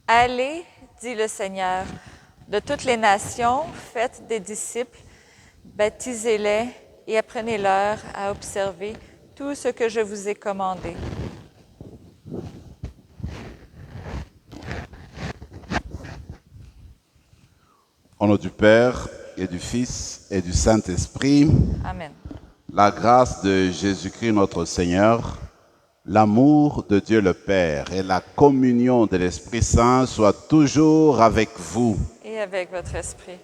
Allez, dit le Seigneur, de toutes les nations, faites des disciples, baptisez-les et apprenez-leur à observer tout ce que je vous ai commandé. Au nom du Père et du Fils et du Saint-Esprit, Amen. la grâce de Jésus-Christ notre Seigneur, l'amour de Dieu le Père et la communion de l'Esprit Saint soient toujours avec vous. Et avec votre esprit.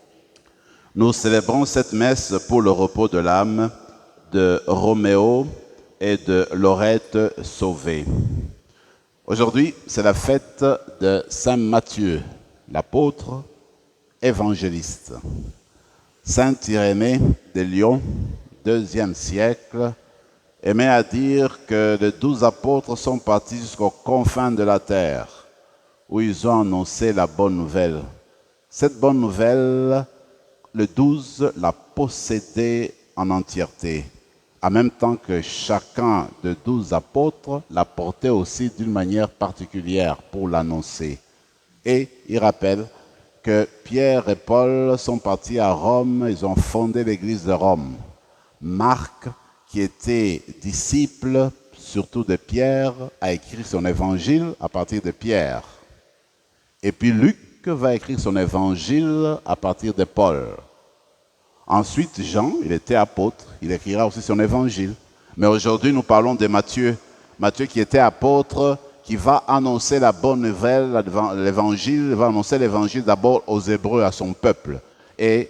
Nous célébrons cette messe pour le repos de l'âme de Roméo et de Laurette Sauvé. Aujourd'hui, c'est la fête de Saint Matthieu, l'apôtre évangéliste. Saint Irénée de Lyon, IIe siècle, aimait à dire que les 12 apôtres sont partis jusqu'aux confins de la terre, où ils ont annoncé la bonne nouvelle. Cette bonne nouvelle, le 12 l'a possédée en entièreté, en même temps que chacun des 12 apôtres l'a porté aussi d'une manière particulière pour l'annoncer. Et il rappelle que Pierre et Paul sont partis à Rome, ils ont fondé l'église de Rome. Marc, qui était disciple surtout de Pierre, a écrit son évangile à partir de Pierre. Et puis Luc va écrire son évangile à partir de Paul. Ensuite, Jean, il était apôtre, il écrira aussi son évangile. Mais aujourd'hui, nous parlons de Matthieu. Matthieu qui était apôtre, qui va annoncer la bonne nouvelle, l'évangile, va annoncer l'évangile d'abord aux Hébreux, à son peuple. Et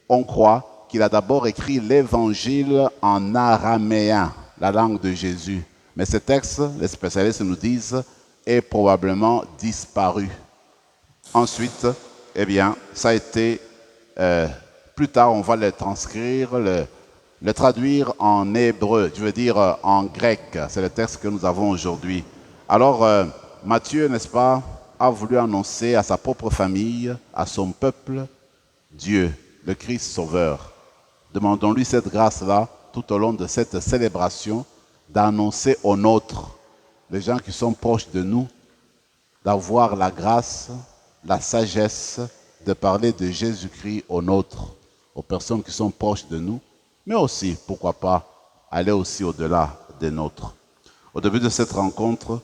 on croit qu'il a d'abord écrit l'évangile en araméen, la langue de Jésus. Mais ce texte, les spécialistes nous disent, est probablement disparu. Ensuite, eh bien, ça a été, plus tard, on va le transcrire, le traduire en hébreu, je veux dire en grec. C'est le texte que nous avons aujourd'hui. Alors, Matthieu, n'est-ce pas, a voulu annoncer à sa propre famille, à son peuple, Dieu, le Christ Sauveur. Demandons-lui cette grâce-là, tout au long de cette célébration, d'annoncer aux nôtres, les gens qui sont proches de nous, d'avoir la grâce, la sagesse de parler de Jésus-Christ aux nôtres, aux personnes qui sont proches de nous, mais aussi, pourquoi pas, aller aussi au-delà des nôtres. Au début de cette rencontre,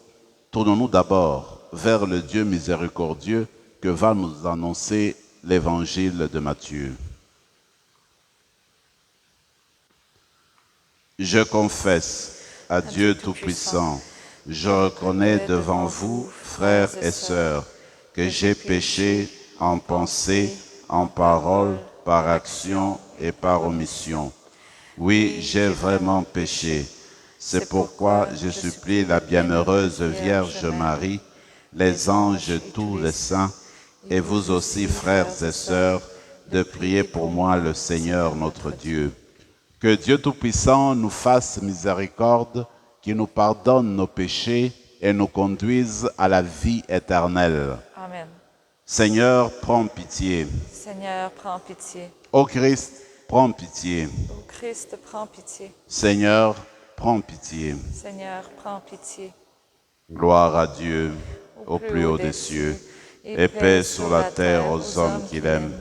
tournons-nous d'abord vers le Dieu miséricordieux que va nous annoncer l'évangile de Matthieu. Je confesse à Dieu Tout-Puissant, je reconnais devant vous, frères et sœurs, que j'ai péché en pensée, en parole, par action et par omission. Oui, j'ai vraiment péché. C'est pourquoi je supplie la bienheureuse Vierge Marie, les anges tous les saints, et vous aussi, frères et sœurs, de prier pour moi le Seigneur notre Dieu. Que Dieu Tout-Puissant nous fasse miséricorde, qu'il nous pardonne nos péchés et nous conduise à la vie éternelle. Amen. Seigneur, prends pitié. Seigneur, prends pitié. Ô Christ, prends pitié. Ô Christ, prends pitié. Seigneur, prends pitié. Seigneur, prends pitié. Gloire à Dieu, au plus haut des cieux, et paix sur la terre aux hommes qu'il aime.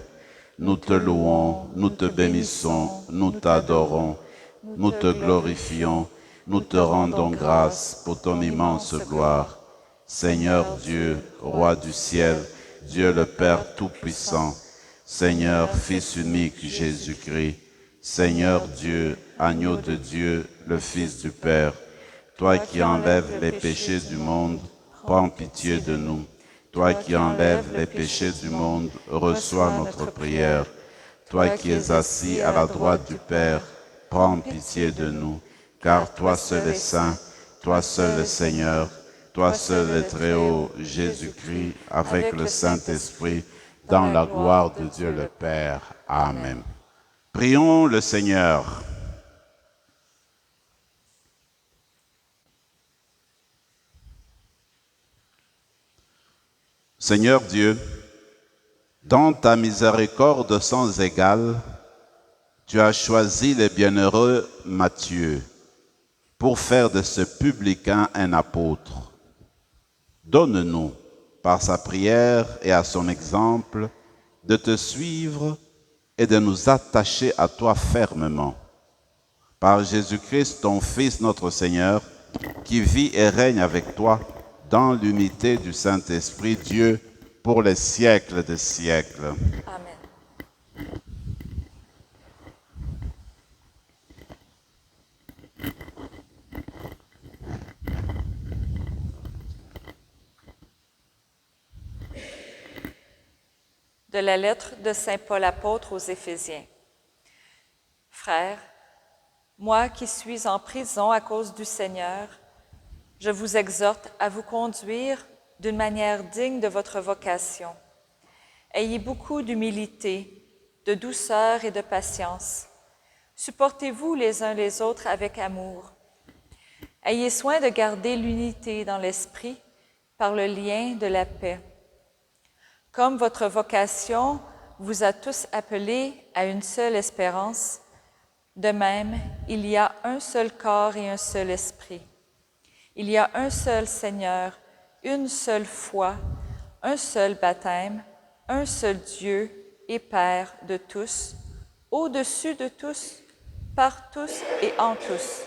Nous te louons, nous te bénissons, nous t'adorons, nous te glorifions, nous te rendons grâce pour ton immense gloire. Seigneur Dieu, Roi du ciel, Dieu le Père Tout-Puissant, Seigneur Fils unique Jésus-Christ, Seigneur Dieu, Agneau de Dieu, le Fils du Père, toi qui enlèves les péchés du monde, prends pitié de nous. Toi qui enlèves les péchés du monde, reçois notre prière. Toi qui es assis à la droite du Père, prends pitié de nous. Car toi seul est saint, toi seul est Seigneur, toi seul est très haut, Jésus-Christ, avec le Saint-Esprit, dans la gloire de Dieu le Père. Amen. Prions le Seigneur. Seigneur Dieu, dans ta miséricorde sans égale, tu as choisi le bienheureux Matthieu pour faire de ce publicain un apôtre. Donne-nous par sa prière et à son exemple, de te suivre et de nous attacher à toi fermement. Par Jésus-Christ, ton Fils, notre Seigneur, qui vit et règne avec toi dans l'unité du Saint-Esprit, Dieu, pour les siècles des siècles. Amen. De la lettre de Saint Paul apôtre aux Éphésiens. Frères, moi qui suis en prison à cause du Seigneur, je vous exhorte à vous conduire d'une manière digne de votre vocation. Ayez beaucoup d'humilité, de douceur et de patience. Supportez-vous les uns les autres avec amour. Ayez soin de garder l'unité dans l'esprit par le lien de la paix. Comme votre vocation vous a tous appelés à une seule espérance, de même, il y a un seul corps et un seul esprit. Il y a un seul Seigneur, une seule foi, un seul baptême, un seul Dieu et Père de tous, au-dessus de tous, par tous et en tous.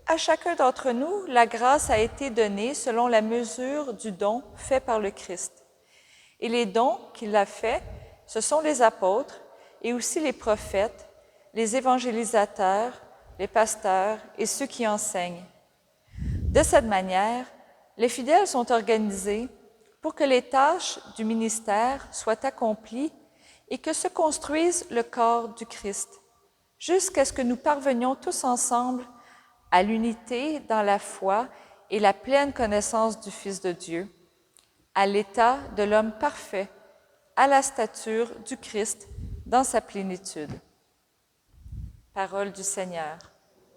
À chacun d'entre nous, la grâce a été donnée selon la mesure du don fait par le Christ. Et les dons qu'il a faits, ce sont les apôtres et aussi les prophètes, les évangélisateurs, les pasteurs et ceux qui enseignent. De cette manière, les fidèles sont organisés pour que les tâches du ministère soient accomplies et que se construise le corps du Christ, jusqu'à ce que nous parvenions tous ensemble à l'unité dans la foi et la pleine connaissance du Fils de Dieu, à l'état de l'homme parfait, à la stature du Christ dans sa plénitude. Parole du Seigneur.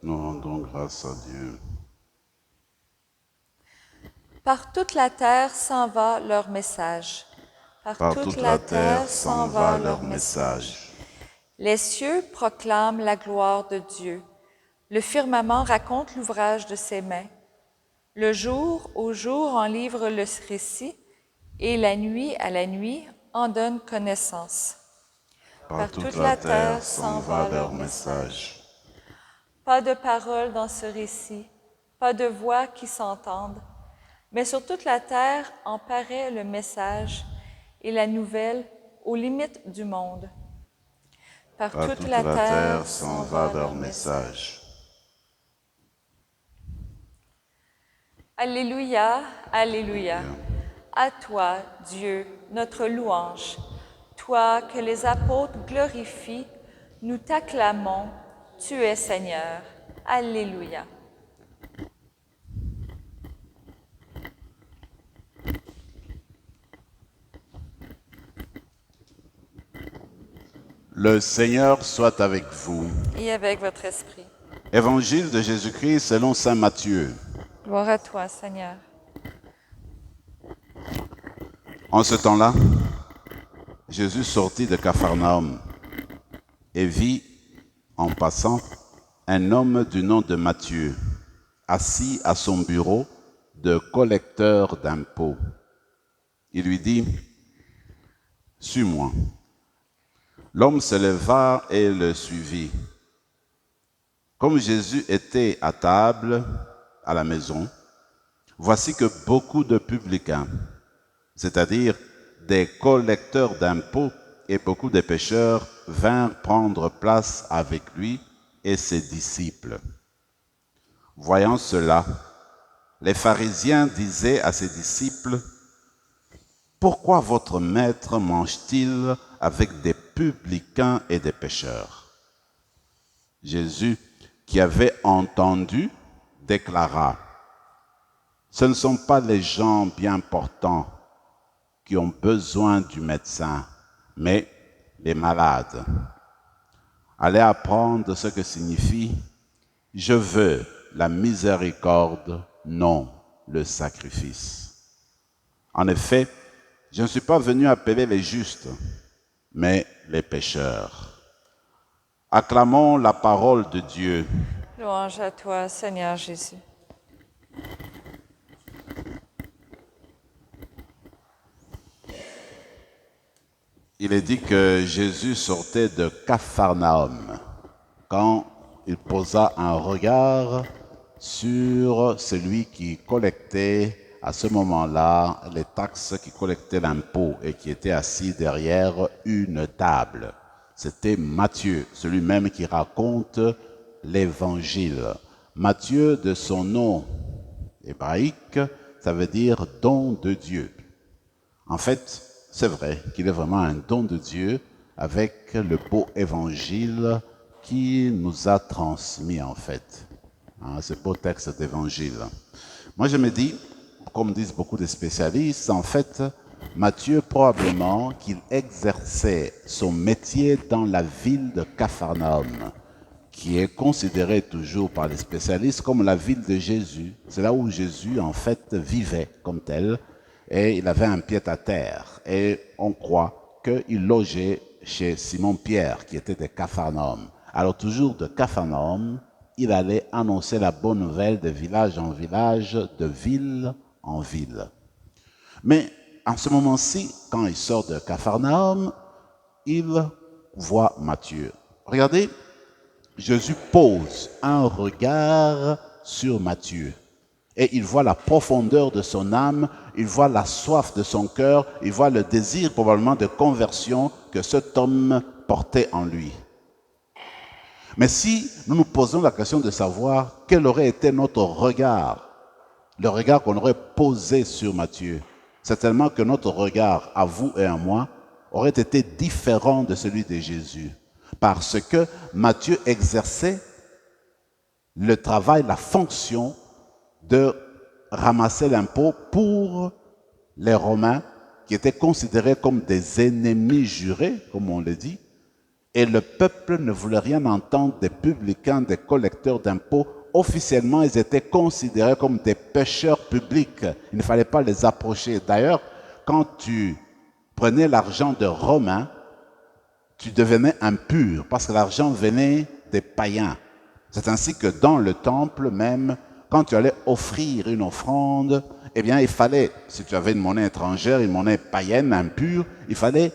Nous rendons grâce à Dieu. Par toute la terre s'en va leur message. Par toute la terre s'en va leur message. Les cieux proclament la gloire de Dieu. Le firmament raconte l'ouvrage de ses mains. Le jour au jour en livre le récit, et la nuit à la nuit en donne connaissance. Par toute la terre s'en va leur message. Pas de parole dans ce récit, pas de voix qui s'entendent, mais sur toute la terre en paraît le message et la nouvelle aux limites du monde. Par toute la terre s'en va leur message. Alléluia, Alléluia. À toi, Dieu, notre louange. Toi que les apôtres glorifient, nous t'acclamons, tu es Seigneur. Alléluia. Le Seigneur soit avec vous. Et avec votre esprit. Évangile de Jésus-Christ selon saint Matthieu. Gloire à toi, Seigneur. En ce temps-là, Jésus sortit de Capharnaüm et vit, en passant, un homme du nom de Matthieu, assis à son bureau de collecteur d'impôts. Il lui dit, « Suis-moi. » L'homme se leva et le suivit. Comme Jésus était à table à la maison, voici que beaucoup de publicains, c'est-à-dire des collecteurs d'impôts et beaucoup de pécheurs, vinrent prendre place avec lui et ses disciples. Voyant cela, les pharisiens disaient à ses disciples, « Pourquoi votre maître mange-t-il avec des publicains et des pécheurs ?» Jésus, qui avait entendu, déclara, « Ce ne sont pas les gens bien portants qui ont besoin du médecin, mais les malades. Allez apprendre ce que signifie « Je veux la miséricorde, non le sacrifice ». En effet, je ne suis pas venu appeler les justes, mais les pécheurs. Acclamons la parole de Dieu. Louange à toi, Seigneur Jésus. Il est dit que Jésus sortait de Capharnaüm quand il posa un regard sur celui qui collectait à ce moment-là les taxes, qui collectait l'impôt et qui était assis derrière une table. C'était Matthieu, celui même qui raconte l'évangile. Matthieu, de son nom hébraïque, ça veut dire don de Dieu. En fait, c'est vrai qu'il est vraiment un don de Dieu avec le beau évangile qui nous a transmis en fait. Ce beau texte d'évangile. Moi je me dis, comme disent beaucoup de spécialistes, en fait, Matthieu probablement qu'il exerçait son métier dans la ville de Capharnaüm, qui est considérée toujours par les spécialistes comme la ville de Jésus. C'est là où Jésus en fait vivait comme tel. Et il avait un pied-à-terre. Et on croit qu'il logeait chez Simon-Pierre, qui était de Capharnaüm. Alors toujours de Capharnaüm, il allait annoncer la bonne nouvelle de village en village, de ville en ville. Mais en ce moment-ci, quand il sort de Capharnaüm, il voit Matthieu. Regardez, Jésus pose un regard sur Matthieu. Et il voit la profondeur de son âme, il voit la soif de son cœur, il voit le désir probablement de conversion que cet homme portait en lui. Mais si nous nous posons la question de savoir quel aurait été notre regard, le regard qu'on aurait posé sur Matthieu, certainement que notre regard, à vous et à moi, aurait été différent de celui de Jésus. Parce que Matthieu exerçait le travail, la fonction de ramasser l'impôt pour les Romains qui étaient considérés comme des ennemis jurés, comme on le dit, et le peuple ne voulait rien entendre des publicains, des collecteurs d'impôts. Officiellement, ils étaient considérés comme des pécheurs publics. Il ne fallait pas les approcher. D'ailleurs, quand tu prenais l'argent de Romains, tu devenais impur parce que l'argent venait des païens. C'est ainsi que dans le temple même, quand tu allais offrir une offrande, eh bien, il fallait, si tu avais une monnaie étrangère, une monnaie païenne, impure, il fallait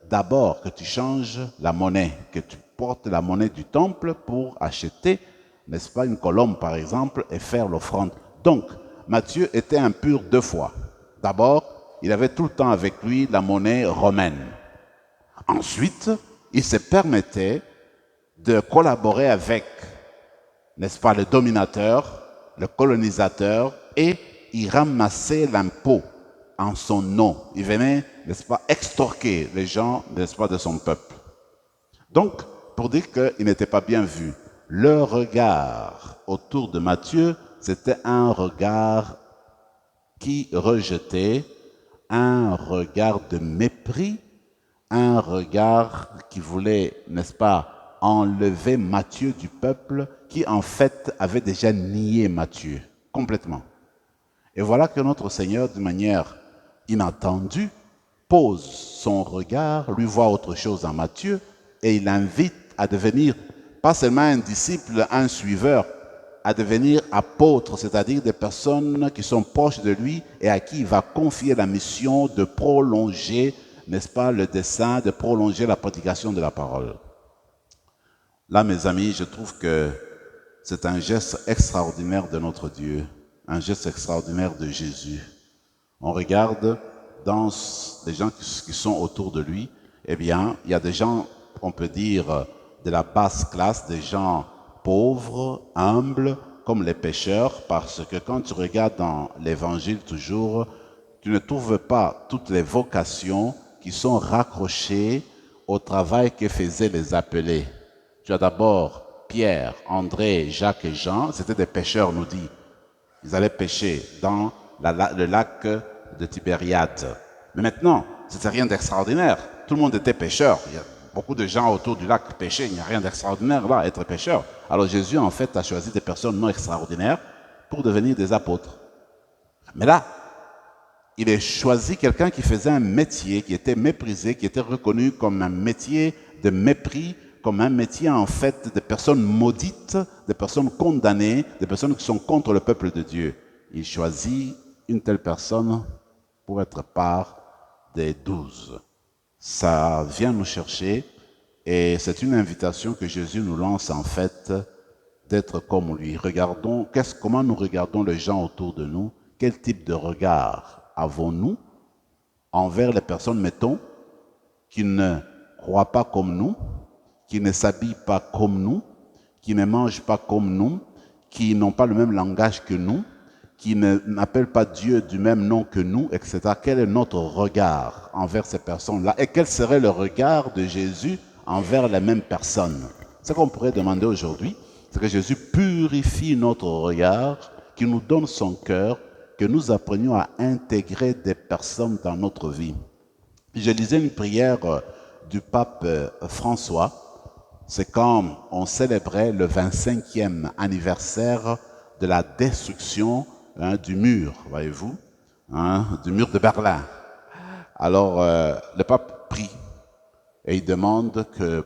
d'abord que tu changes la monnaie, que tu portes la monnaie du temple pour acheter, n'est-ce pas, une colombe par exemple, et faire l'offrande. Donc, Matthieu était impur deux fois. D'abord, il avait tout le temps avec lui la monnaie romaine. Ensuite, il se permettait de collaborer avec, n'est-ce pas, le dominateur, le colonisateur, et il ramassait l'impôt en son nom. Il venait, n'est-ce pas, extorquer les gens, n'est-ce pas, de son peuple. Donc, pour dire qu'il n'était pas bien vu, le regard autour de Matthieu, c'était un regard qui rejetait, un regard de mépris, un regard qui voulait, n'est-ce pas, enlever Matthieu du peuple, qui en fait avait déjà nié Matthieu complètement. Et voilà que notre Seigneur, de manière inattendue, pose son regard, lui voit autre chose en Matthieu, et il l'invite à devenir pas seulement un disciple, un suiveur, à devenir apôtre, c'est-à-dire des personnes qui sont proches de lui et à qui il va confier la mission de prolonger, n'est-ce pas, le dessein, de prolonger la prédication de la parole. Là, mes amis, je trouve que c'est un geste extraordinaire de notre Dieu, un geste extraordinaire de Jésus. On regarde dans les gens qui sont autour de lui, eh bien, il y a des gens, on peut dire, de la basse classe, des gens pauvres, humbles, comme les pécheurs, parce que quand tu regardes dans l'Évangile toujours, tu ne trouves pas toutes les vocations qui sont raccrochées au travail que faisaient les appelés. Tu as d'abord Pierre, André, Jacques et Jean, c'était des pêcheurs, nous dit. Ils allaient pêcher dans le lac de Tibériade. Mais maintenant, c'était rien d'extraordinaire. Tout le monde était pêcheur. Il y a beaucoup de gens autour du lac pêchaient. Il n'y a rien d'extraordinaire là, être pêcheur. Alors Jésus, en fait, a choisi des personnes non extraordinaires pour devenir des apôtres. Mais là, il a choisi quelqu'un qui faisait un métier, qui était méprisé, qui était reconnu comme un métier de mépris, comme un métier en fait de personnes maudites, de personnes condamnées, de personnes qui sont contre le peuple de Dieu. Il choisit une telle personne pour être part des 12. Ça vient nous chercher et c'est une invitation que Jésus nous lance en fait d'être comme lui. Regardons, comment nous regardons les gens autour de nous? Quel type de regard avons-nous envers les personnes, mettons, qui ne croient pas comme nous, qui ne s'habillent pas comme nous, qui ne mangent pas comme nous, qui n'ont pas le même langage que nous, qui n'appellent pas Dieu du même nom que nous, etc. Quel est notre regard envers ces personnes-là? Et quel serait le regard de Jésus envers les mêmes personnes? Ce qu'on pourrait demander aujourd'hui, c'est que Jésus purifie notre regard, qu'il nous donne son cœur, que nous apprenions à intégrer des personnes dans notre vie. Je lisais une prière du pape François. C'est quand on célébrait le 25e anniversaire de la destruction du mur, voyez-vous, du mur de Berlin. Alors, le pape prie et il demande que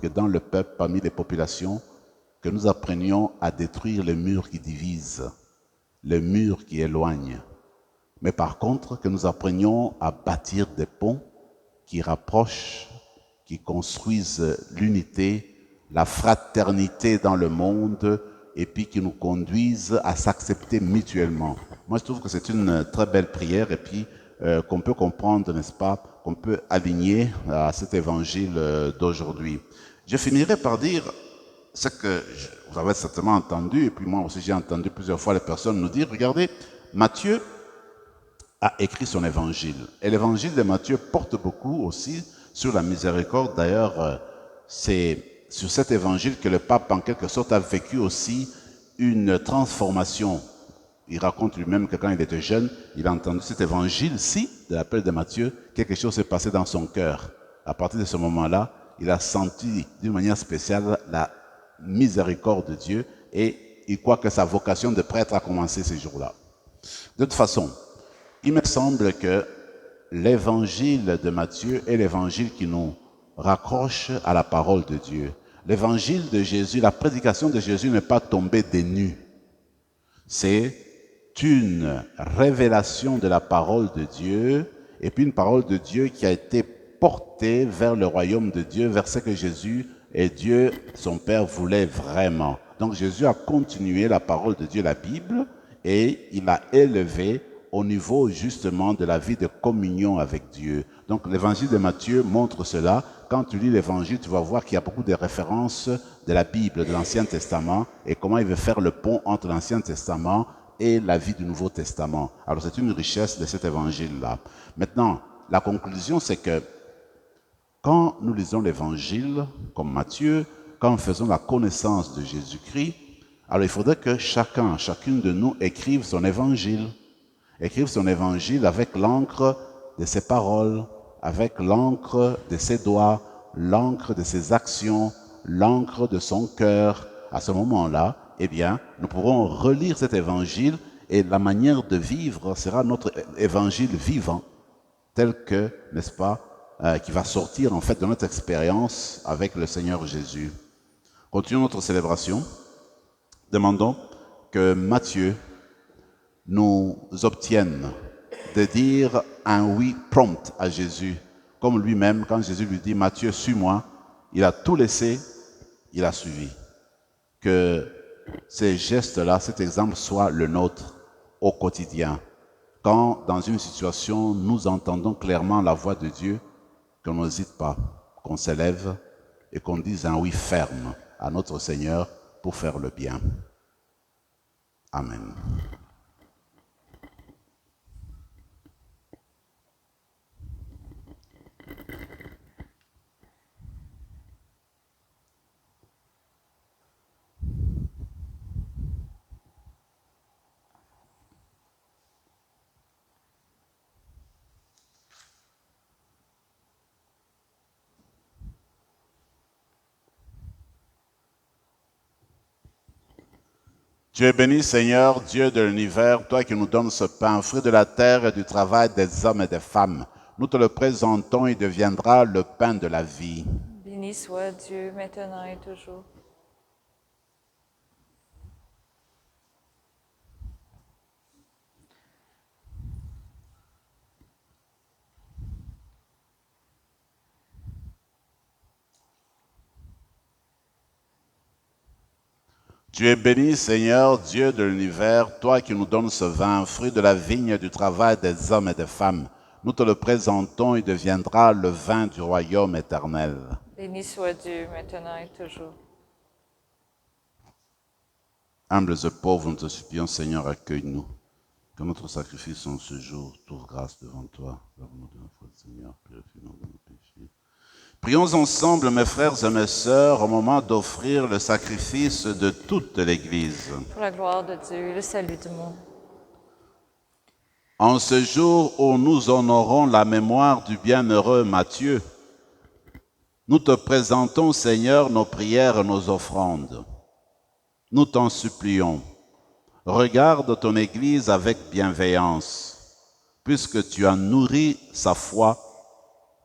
dans le peuple, parmi les populations, que nous apprenions à détruire les murs qui divisent, les murs qui éloignent. Mais par contre, que nous apprenions à bâtir des ponts qui rapprochent, qui construisent l'unité, la fraternité dans le monde, et puis qui nous conduisent à s'accepter mutuellement. Moi, je trouve que c'est une très belle prière, et puis qu'on peut comprendre, n'est-ce pas, qu'on peut aligner à cet évangile d'aujourd'hui. Je finirai par dire ce que vous avez certainement entendu, et puis moi aussi j'ai entendu plusieurs fois les personnes nous dire, regardez, Matthieu a écrit son évangile. Et l'évangile de Matthieu porte beaucoup aussi sur la miséricorde. D'ailleurs, c'est sur cet évangile que le pape, en quelque sorte, a vécu aussi une transformation. Il raconte lui-même que quand il était jeune, il a entendu cet évangile-ci de l'appel de Matthieu, quelque chose s'est passé dans son cœur. À partir de ce moment-là, il a senti d'une manière spéciale la miséricorde de Dieu et il croit que sa vocation de prêtre a commencé ces jours-là. De toute façon, il me semble que l'évangile de Matthieu est l'évangile qui nous raccroche à la parole de Dieu. L'évangile de Jésus, la prédication de Jésus n'est pas tombée des nues. C'est une révélation de la parole de Dieu et puis une parole de Dieu qui a été portée vers le royaume de Dieu, vers ce que Jésus et Dieu, son Père, voulaient vraiment. Donc Jésus a continué la parole de Dieu, la Bible, et il a élevé au niveau justement de la vie de communion avec Dieu. Donc l'évangile de Matthieu montre cela. Quand tu lis l'évangile, tu vas voir qu'il y a beaucoup de références de la Bible, de l'Ancien Testament, et comment il veut faire le pont entre l'Ancien Testament et la vie du Nouveau Testament. Alors c'est une richesse de cet évangile-là. Maintenant, la conclusion, c'est que quand nous lisons l'évangile, comme Matthieu, quand nous faisons la connaissance de Jésus-Christ, alors il faudrait que chacune de nous écrive son évangile. Écrive son évangile avec l'encre de ses paroles, avec l'encre de ses doigts, l'encre de ses actions, l'encre de son cœur. À ce moment-là, eh bien, nous pourrons relire cet évangile et la manière de vivre sera notre évangile vivant, tel que, n'est-ce pas, qui va sortir en fait de notre expérience avec le Seigneur Jésus. Continuons notre célébration. Demandons que Matthieu nous obtienne de dire un oui prompt à Jésus. Comme lui-même, quand Jésus lui dit, Matthieu, suis-moi, il a tout laissé, il a suivi. Que ces gestes-là, cet exemple soit le nôtre au quotidien. Quand, dans une situation, nous entendons clairement la voix de Dieu, qu'on n'hésite pas, qu'on s'élève et qu'on dise un oui ferme à notre Seigneur pour faire le bien. Amen. Tu es béni, Seigneur, Dieu de l'univers, toi qui nous donnes ce pain, fruit de la terre et du travail des hommes et des femmes. Nous te le présentons, il deviendra le pain de la vie. Béni soit Dieu, maintenant et toujours. Tu es béni, Seigneur, Dieu de l'univers, toi qui nous donnes ce vin, fruit de la vigne du travail des hommes et des femmes. Nous te le présentons, il deviendra le vin du royaume éternel. Béni soit Dieu, maintenant et toujours. Humbles et pauvres, nous te supplions, Seigneur, accueille-nous. Que notre sacrifice en ce jour trouve grâce devant toi. Lave-nous de nos fautes, Seigneur, purifie-nous de nos péchés. Prions ensemble, mes frères et mes sœurs, au moment d'offrir le sacrifice de toute l'Église. Pour la gloire de Dieu et le salut du monde. En ce jour où nous honorons la mémoire du bienheureux Matthieu, nous te présentons, Seigneur, nos prières et nos offrandes. Nous t'en supplions. Regarde ton Église avec bienveillance, puisque tu as nourri sa foi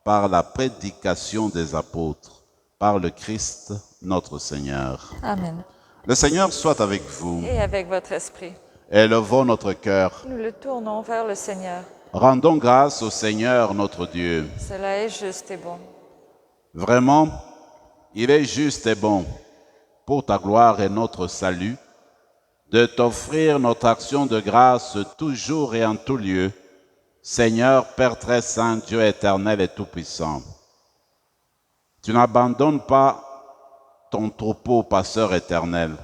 par la prédication des apôtres, par le Christ notre Seigneur. Amen. Le Seigneur soit avec vous. Et avec votre esprit, Élevons notre cœur. nous le tournons vers le Seigneur. Rendons grâce au Seigneur notre Dieu. Cela est juste et bon. Vraiment, il est juste et bon, pour ta gloire et notre salut, de t'offrir notre action de grâce toujours et en tout lieu, Seigneur, Père très saint, Dieu éternel et tout-puissant. Tu n'abandonnes pas ton troupeau, passeur éternel,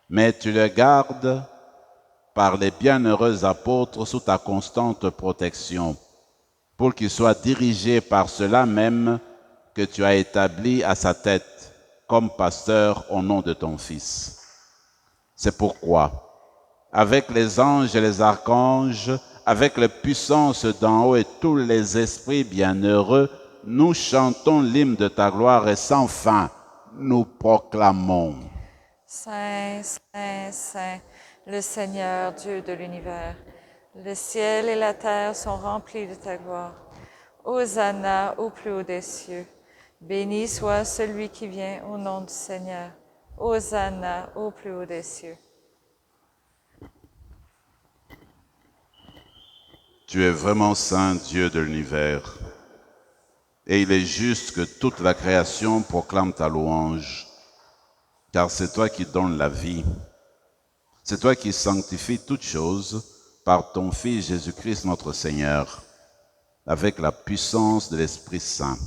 mais tu le gardes par les bienheureux apôtres sous ta constante protection, pour qu'ils soient dirigés par cela même que tu as établi à sa tête comme pasteur au nom de ton Fils. C'est pourquoi, avec les anges et les archanges, avec les puissances d'en haut et tous les esprits bienheureux, nous chantons l'hymne de ta gloire et sans fin, nous proclamons. Saint, Saint, Saint, le Seigneur Dieu de l'univers. Le ciel et la terre sont remplis de ta gloire. Hosanna au plus haut des cieux. Béni soit celui qui vient au nom du Seigneur. Hosanna au plus haut des cieux. Tu es vraiment saint, Dieu de l'univers, et il est juste que toute la création proclame ta louange, car c'est toi qui donnes la vie. C'est toi qui sanctifies toutes choses par ton Fils Jésus-Christ notre Seigneur, avec la puissance de l'Esprit Saint.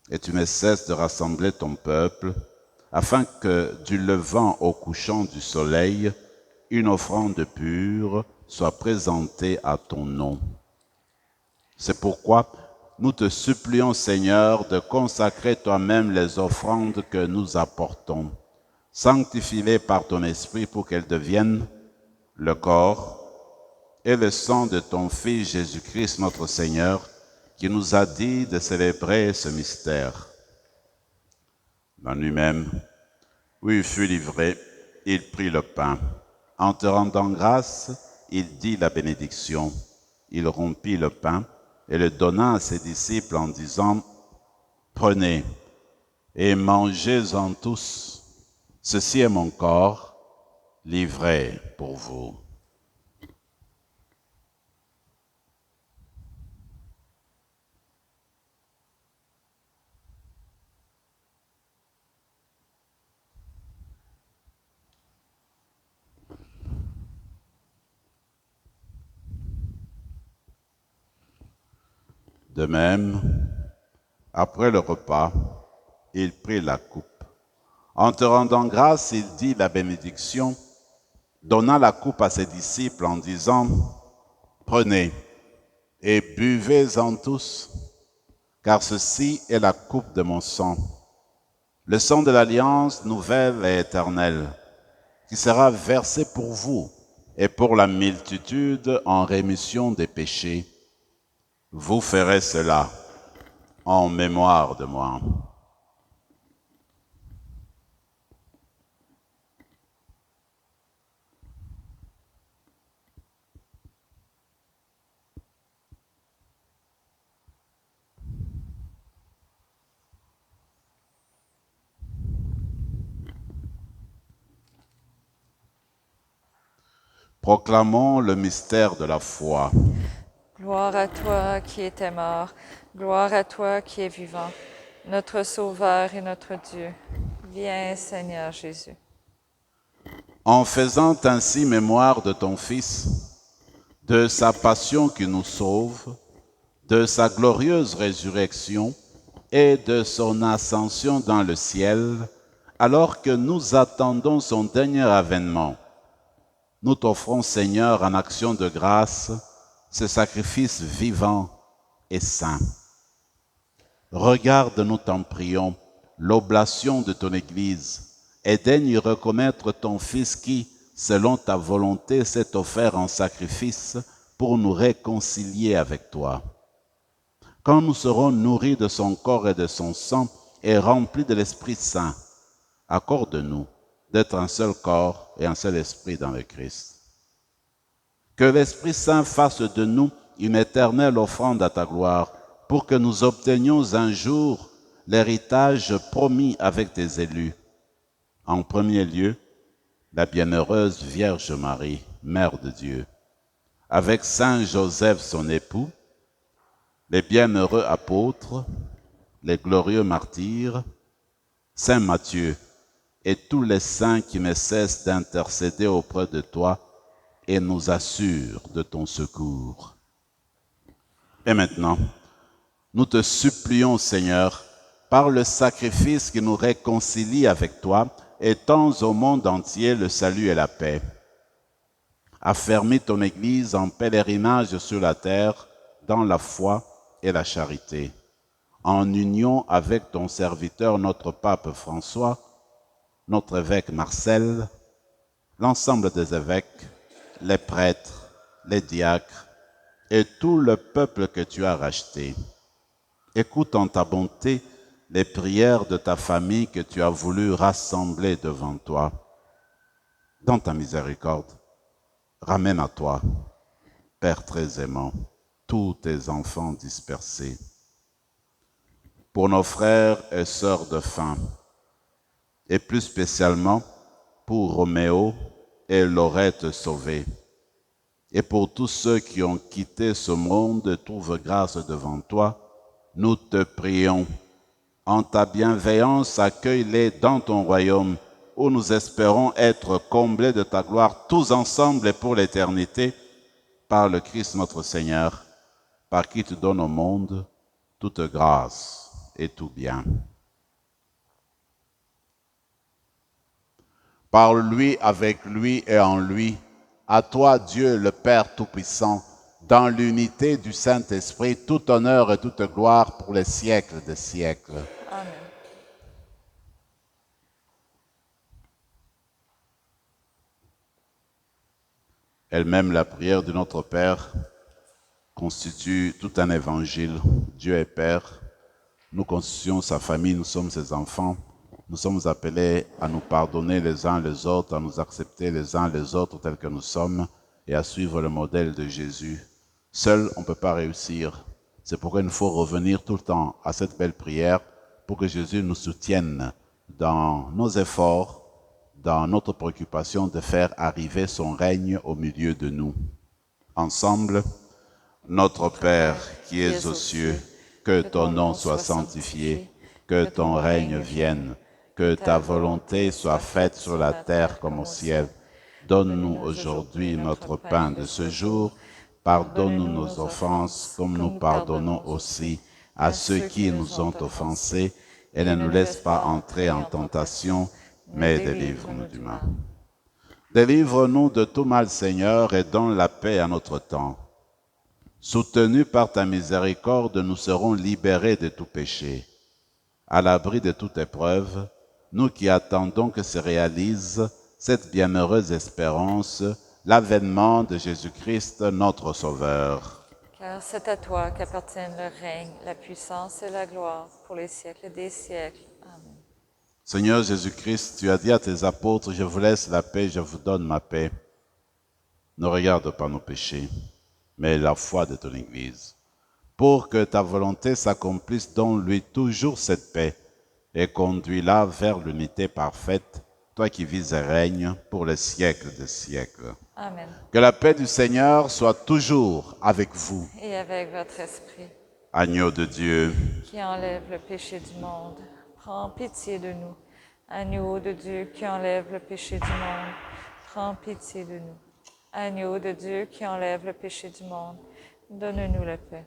Et tu ne cesses de rassembler ton peuple, afin que du levant au couchant du soleil, une offrande pure soit présentée à ton nom. C'est pourquoi nous te supplions, Seigneur, de consacrer toi-même les offrandes que nous apportons. Sanctifie-les par ton Esprit pour qu'elles deviennent le corps et le sang de ton Fils Jésus-Christ notre Seigneur, qui nous a dit de célébrer ce mystère. La nuit même, où il fut livré, il prit le pain. En te rendant grâce, il dit la bénédiction. Il rompit le pain et le donna à ses disciples en disant, « Prenez et mangez-en tous. Ceci est mon corps, livré pour vous. » De même, après le repas, il prit la coupe. En te rendant grâce, il dit la bénédiction, donna la coupe à ses disciples en disant, « Prenez et buvez-en tous, car ceci est la coupe de mon sang, le sang de l'alliance nouvelle et éternelle, qui sera versé pour vous et pour la multitude en rémission des péchés. Vous ferez cela en mémoire de moi. » Proclamons le mystère de la foi. Gloire à toi qui étais mort, gloire à toi qui es vivant, notre Sauveur et notre Dieu. Viens, Seigneur Jésus. En faisant ainsi mémoire de ton Fils, de sa passion qui nous sauve, de sa glorieuse résurrection et de son ascension dans le ciel, alors que nous attendons son dernier avènement, nous t'offrons, Seigneur, en action de grâce, ce sacrifice vivant et saint. Regarde, nous t'en prions, l'oblation de ton Église, et daigne y reconnaître ton Fils qui, selon ta volonté, s'est offert en sacrifice pour nous réconcilier avec toi. Quand nous serons nourris de son corps et de son sang et remplis de l'Esprit Saint, accorde-nous d'être un seul corps et un seul esprit dans le Christ. Que l'Esprit Saint fasse de nous une éternelle offrande à ta gloire, pour que nous obtenions un jour l'héritage promis avec tes élus. En premier lieu, la bienheureuse Vierge Marie, Mère de Dieu, avec Saint Joseph son époux, les bienheureux apôtres, les glorieux martyrs, Saint Matthieu et tous les saints qui ne cessent d'intercéder auprès de toi et nous assurent de ton secours. Et maintenant, nous te supplions, Seigneur, par le sacrifice qui nous réconcilie avec toi, étends au monde entier le salut et la paix. Affermis ton Église en pèlerinage sur la terre, dans la foi et la charité, en union avec ton serviteur, notre pape François, notre évêque Marcel, l'ensemble des évêques, les prêtres, les diacres et tout le peuple que tu as racheté. Écoute en ta bonté les prières de ta famille que tu as voulu rassembler devant toi. Dans ta miséricorde, ramène à toi, Père très aimant, tous tes enfants dispersés. Pour nos frères et sœurs de faim, et plus spécialement pour Roméo et Laurette sauvés, et pour tous ceux qui ont quitté ce monde et trouvent grâce devant toi, nous te prions. En ta bienveillance, accueille-les dans ton royaume, où nous espérons être comblés de ta gloire, tous ensemble et pour l'éternité, par le Christ notre Seigneur, par qui tu donnes au monde toute grâce et tout bien. Par lui, avec lui et en lui, à toi Dieu le Père Tout-Puissant, dans l'unité du Saint-Esprit, tout honneur et toute gloire pour les siècles des siècles. Amen. Elle-même, la prière de notre Père constitue tout un évangile. Dieu est Père, nous constituons sa famille, nous sommes ses enfants. Nous sommes appelés à nous pardonner les uns les autres, à nous accepter les uns les autres tels que nous sommes et à suivre le modèle de Jésus. Seul, on ne peut pas réussir. C'est pourquoi il faut revenir tout le temps à cette belle prière pour que Jésus nous soutienne dans nos efforts, dans notre préoccupation de faire arriver son règne au milieu de nous. Ensemble, notre Père qui es aux cieux, que ton nom soit sanctifié, que ton règne vienne, que ta volonté soit faite sur la terre comme au ciel. Donne-nous aujourd'hui notre pain de ce jour. Pardonne-nous nos offenses comme nous pardonnons aussi à ceux qui nous ont offensés. Et ne nous laisse pas entrer en tentation, mais délivre-nous du mal. Délivre-nous de tout mal, Seigneur, et donne la paix à notre temps. Soutenus par ta miséricorde, nous serons libérés de tout péché. À l'abri de toute épreuve, nous qui attendons que se réalise cette bienheureuse espérance, l'avènement de Jésus-Christ, notre Sauveur. Car c'est à toi qu'appartiennent le règne, la puissance et la gloire pour les siècles des siècles. Amen. Seigneur Jésus-Christ, tu as dit à tes apôtres, je vous laisse la paix, je vous donne ma paix. Ne regarde pas nos péchés, mais la foi de ton Église. Pour que ta volonté s'accomplisse, donne-lui toujours cette paix et conduis-la vers l'unité parfaite, toi qui vis et règnes pour les siècles des siècles. Amen. Que la paix du Seigneur soit toujours avec vous. Et avec votre esprit, Agneau de Dieu, qui enlève le péché du monde, prends pitié de nous. Agneau de Dieu qui enlève le péché du monde, prends pitié de nous. Agneau de Dieu qui enlève le péché du monde, donne-nous la paix.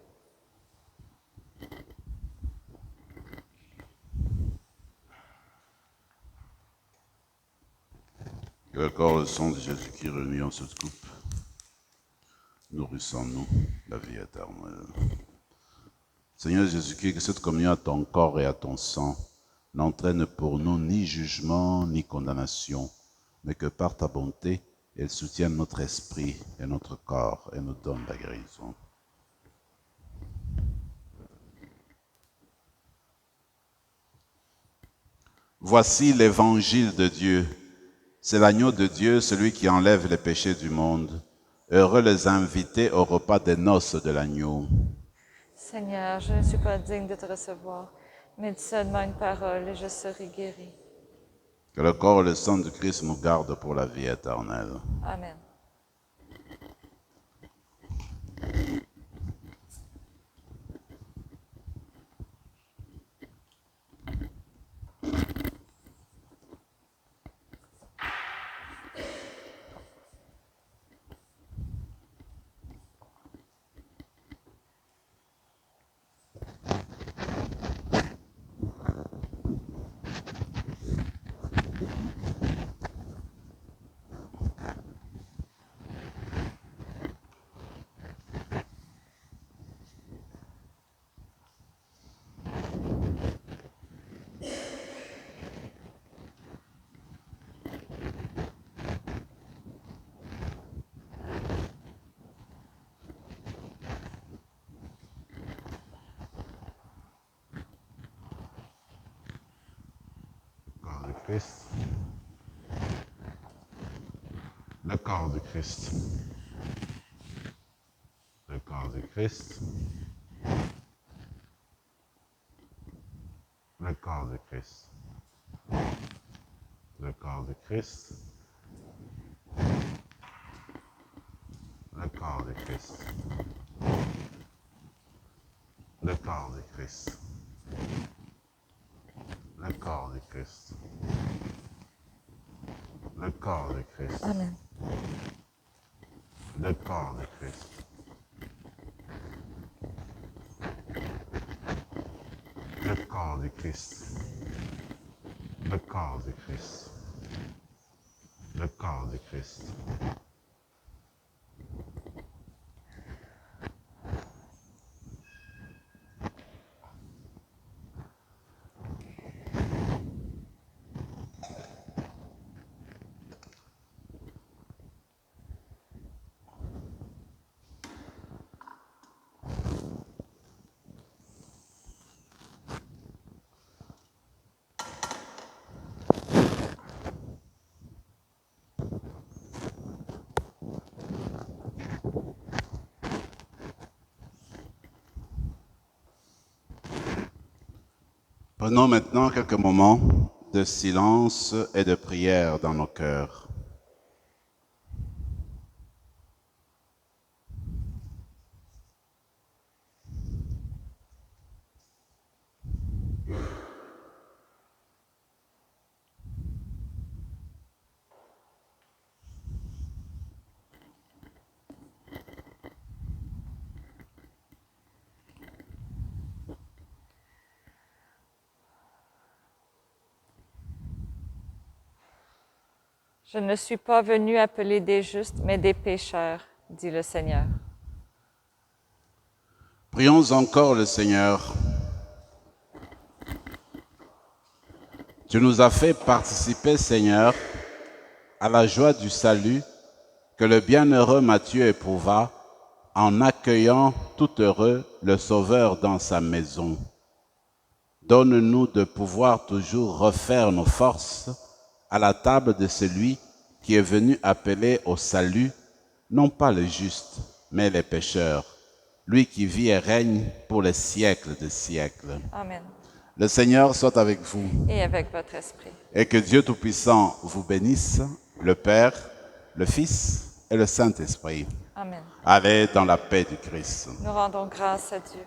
Que le corps et le sang de Jésus-Christ réunis en cette coupe, nourrissons-nous la vie éternelle. Seigneur Jésus-Christ, que cette communion à ton corps et à ton sang n'entraîne pour nous ni jugement ni condamnation, mais que par ta bonté, elle soutienne notre esprit et notre corps et nous donne la guérison. Voici l'évangile de Dieu. C'est l'agneau de Dieu, celui qui enlève les péchés du monde. Heureux les invités au repas des noces de l'agneau. Seigneur, je ne suis pas digne de te recevoir, mais dis seulement une parole et je serai guéri. Que le corps et le sang de Christ nous gardent pour la vie éternelle. Amen. Corps du Christ. Le corps du Christ. Le corps du Christ. Le corps du Christ. Le corps du Christ. Le corps du Christ. Le corps du Christ. Le corps du Christ. Le corps du Christ. Amen. Le corps du Christ. Le corps du Christ. Le corps du Christ. Le corps du Christ. Prenons maintenant quelques moments de silence et de prière dans nos cœurs. Je ne suis pas venu appeler des justes, mais des pécheurs, dit le Seigneur. Prions encore le Seigneur. Tu nous as fait participer, Seigneur, à la joie du salut que le bienheureux Matthieu éprouva en accueillant tout heureux le Sauveur dans sa maison. Donne-nous de pouvoir toujours refaire nos forces à la table de celui qui est venu appeler au salut, non pas les justes, mais les pécheurs, lui qui vit et règne pour les siècles des siècles. Amen. Le Seigneur soit avec vous Et avec votre esprit. et que Dieu Tout-Puissant vous bénisse, le Père, le Fils et le Saint-Esprit. Amen. Allez dans la paix du Christ. Nous rendons grâce à Dieu.